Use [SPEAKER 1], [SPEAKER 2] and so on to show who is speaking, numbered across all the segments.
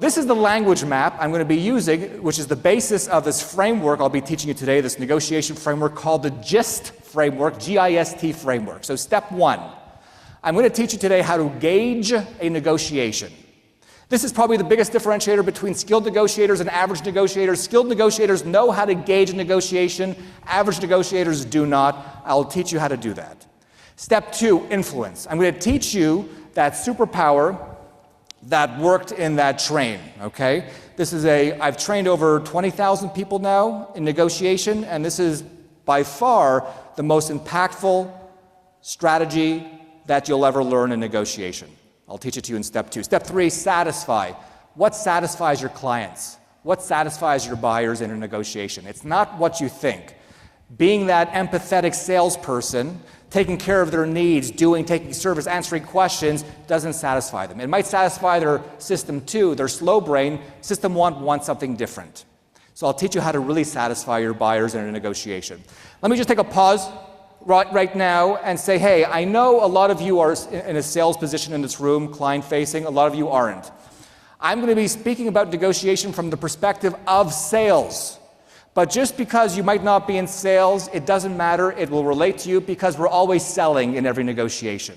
[SPEAKER 1] This is the language map I'm going to be using, which is the basis of this framework I'll be teaching you today, this negotiation framework called the GIST framework, G-I-S-T framework. So step one, I'm going to teach you today how to gauge a negotiation. This is probably the biggest differentiator between skilled negotiators and average negotiators. Skilled negotiators know how to gauge a negotiation. Average negotiators do not. I'll teach you how to do that. Step two, influence. I'm going to teach you that superpower that worked in that train, okay? I've trained over 20,000 people now in negotiation, and this is by far the most impactful strategy that you'll ever learn in negotiation. I'll teach it to you in step two. Step three, satisfy. What satisfies your clients? What satisfies your buyers in a negotiation? It's not what you think. Being that empathetic salesperson, taking care of their needs, taking service, answering questions, doesn't satisfy them. It might satisfy their system two, their slow brain. System one wants something different. So I'll teach you how to really satisfy your buyers in a negotiation. Let me just take a pause right now and say, hey, I know a lot of you are in a sales position in this room, client-facing. A lot of you aren't. I'm going to be speaking about negotiation from the perspective of sales. But just because you might not be in sales, it doesn't matter. It will relate to you because we're always selling in every negotiation.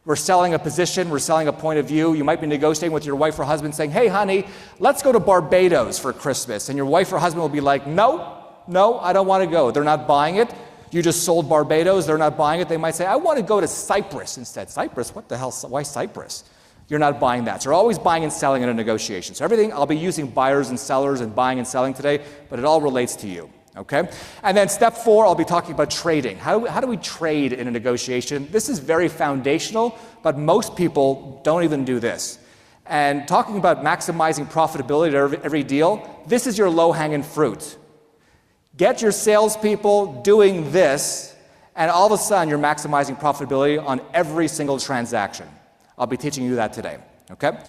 [SPEAKER 1] We're selling a position. We're selling a point of view. You might be negotiating with your wife or husband saying, hey, honey, let's go to Barbados for Christmas. And your wife or husband will be like, no, I don't want to go. They're not buying it. You just sold Barbados. They're not buying it. They might say, I want to go to Cyprus instead. Cyprus? What the hell? Why Cyprus? You're not buying that. So you're always buying and selling in a negotiation. So everything, I'll be using buyers and sellers and buying and selling today, but it all relates to you, okay? And then step four, I'll be talking about trading. How do we trade in a negotiation? This is very foundational, but most people don't even do this. And talking about maximizing profitability at every deal, this is your low-hanging fruit. Get your salespeople doing this, and all of a sudden you're maximizing profitability on every single transaction. I'll be teaching you that today, okay?